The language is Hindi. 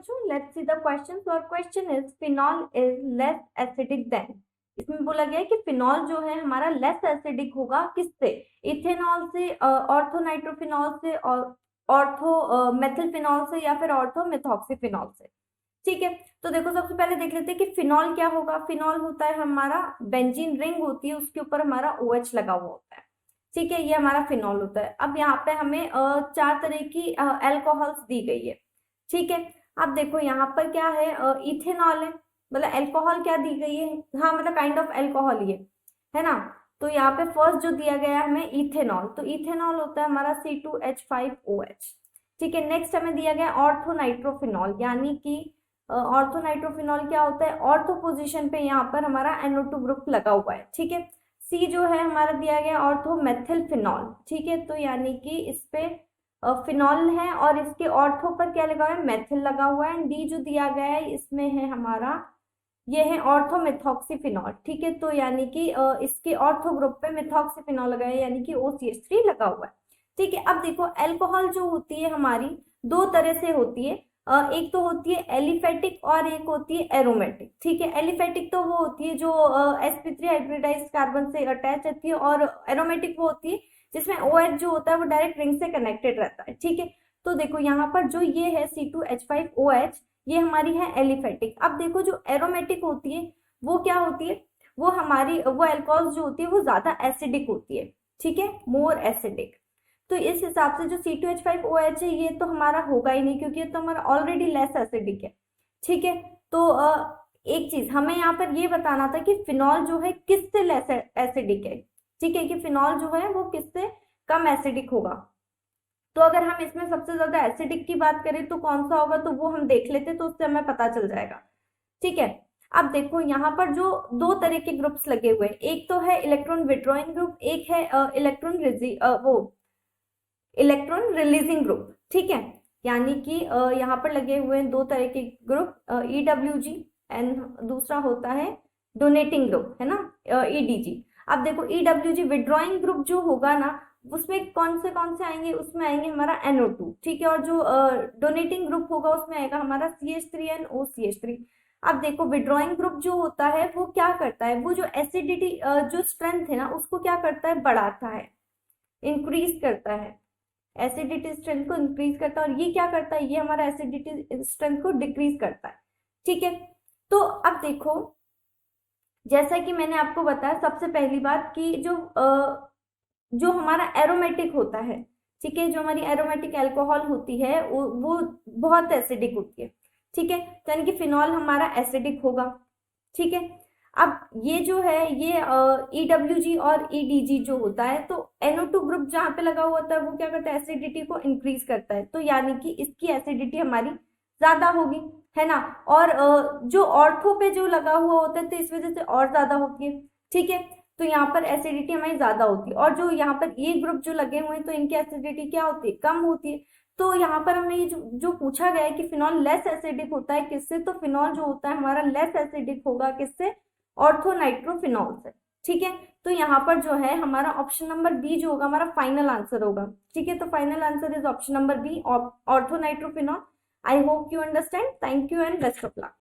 बच्चों, लेट्स सी द क्वेश्चन। और question is phenol is less acidic then. इसमें बोला गया है कि फिनॉल जो है हमारा लेस एसिडिक होगा किससे, इथेनॉल से, ऑर्थोनाइट्रोफिनॉल से, और ऑर्थो मेथिलफिनॉल से, या फिर ऑर्थो मेथॉक्सीफिनॉल से। ठीक है, तो देखो सबसे पहले देख लेते हैं कि फिनॉल क्या होगा। फिनॉल होता है हमारा बेंजीन रिंग होती है, उसके ऊपर हमारा OH लगा हुआ होता है। ठीक है, ये हमारा फिनॉल होता है। अब यहाँ पे हमें 4 तरह की एल्कोहल्स दी गई है। ठीक है, अब देखो यहाँ पर क्या है, इथेनॉल है, मतलब एल्कोहल क्या दी गई है, हाँ मतलब काइंड ऑफ एल्कोहल ये है ना। तो यहाँ पे फर्स्ट जो दिया गया है हमें इथेनॉल, तो इथेनॉल होता है हमारा C2H5OH। ठीक है, नेक्स्ट हमें दिया गया ऑर्थोनाइट्रोफिनॉल, यानी कि ऑर्थोनाइट्रोफिनॉल क्या होता है, ऑर्थो पोजीशन पे यहाँ पर हमारा NO2 ग्रुप लगा हुआ है। ठीक है, सी जो है हमारा दिया गया ऑर्थोमेथिलफिनॉल। ठीक है, तो यानी कि इस पे फिनॉल है और इसके ऑर्थो पर क्या लगा हुआ है, मेथिल लगा हुआ है। डी जो दिया गया है इसमें है हमारा, ये है ऑर्थोमेथॉक्सीफिनॉल। ठीक है, तो यानी कि इसके ऑर्थो ग्रुप पे मेथॉक्सीफिनॉल लगा है, यानी कि OCH3 लगा हुआ है। ठीक है, अब देखो एल्कोहल जो होती है हमारी दो तरह से होती है, एक तो होती है एलिफेटिक और एक होती है एरोमेटिक। ठीक है, एलिफेटिक तो वो होती है जो sp3 हाइब्रिडाइज्ड कार्बन से अटैच रहती है, और एरोमेटिक वो होती है जिसमें OH जो होता है वो डायरेक्ट रिंग से कनेक्टेड रहता है। ठीक है, तो देखो यहाँ पर जो ये है C2H5OH, ये हमारी है एलिफेटिक। अब देखो जो एरोमेटिक होती है वो क्या होती है, वो हमारी वो एल्कोहल्स जो होती है वो ज्यादा एसिडिक होती है। ठीक है, मोर एसिडिक। तो इस हिसाब से जो C2H5OH है ये तो हमारा होगा ही नहीं, क्योंकि ये तो हमारा ऑलरेडी लेस एसिडिक है। ठीक है, तो एक चीज हमें यहाँ पर ये बताना था कि फिनॉल जो है किससे लेस एसिडिक है। ठीक है, कि फिनॉल जो है वो किससे कम एसिडिक होगा। तो अगर हम इसमें सबसे ज्यादा एसिडिक की बात करें तो कौन सा होगा, तो वो हम देख लेते, तो उससे हमें पता चल जाएगा। ठीक है, अब देखो यहाँ पर जो दो तरह के ग्रुप्स लगे हुए हैं, एक तो है इलेक्ट्रॉन विड्रॉइंग ग्रुप, एक है इलेक्ट्रॉन रिलीजिंग ग्रुप। ठीक है, यानी कि यहाँ पर लगे हुए हैं दो तरह के ग्रुप, EWG एंड दूसरा होता है डोनेटिंग ग्रुप, है ना, EDG। अब देखो EWG विड्रॉइंग ग्रुप जो होगा ना, उसमें कौन से आएंगे, उसमें आएंगे हमारा NO2। ठीक है, और जो डोनेटिंग ग्रुप होगा उसमें आएगा हमारा CH3 एंड OCH3। अब देखो विड्रॉइंग ग्रुप जो होता है वो क्या करता है, वो जो एसिडिटी जो स्ट्रेंथ है ना उसको क्या करता है, बढ़ाता है, इंक्रीज करता है, एसिडिटी स्ट्रेंथ को इंक्रीज करता है। और ये क्या करता है, ये हमारा एसिडिटी स्ट्रेंथ को डिक्रीज करता है। ठीक है, तो अब देखो जैसा कि मैंने आपको बताया सबसे पहली बात कि जो हमारा एरोमेटिक होता है, ठीक है, जो हमारी एरोमेटिक अल्कोहल होती है वो बहुत एसिडिक होती है। ठीक है, तो यानी कि फिनॉल हमारा एसिडिक होगा। ठीक है, अब ये जो है ये EWG और EDG जो होता है, तो NO2 ग्रुप जहाँ पे लगा हुआ होता है वो क्या करता है, एसिडिटी को इंक्रीज करता है, तो यानी कि इसकी एसिडिटी हमारी ज्यादा होगी, है ना। और जो ऑर्थो पे जो लगा हुआ होता है तो इस वजह से और ज्यादा होती है। ठीक है, तो यहाँ पर एसिडिटी हमारी ज्यादा होती है, और जो यहाँ पर ये ग्रुप जो लगे हुए हैं तो इनकी एसिडिटी क्या होती है, कम होती है। तो यहाँ पर हमें ये जो पूछा गया है कि फिनॉल लेस एसिडिक होता है किससे, तो फिनॉल जो होता है हमारा लेस एसिडिक होगा किससे, ऑर्थोनाइट्रोफिनॉल से। ठीक है, तो यहाँ पर जो है हमारा ऑप्शन नंबर बी जो होगा हमारा फाइनल आंसर होगा। ठीक है, तो final answer is option number B, orthonitrophenol. I hope you understand. Thank you and best of luck.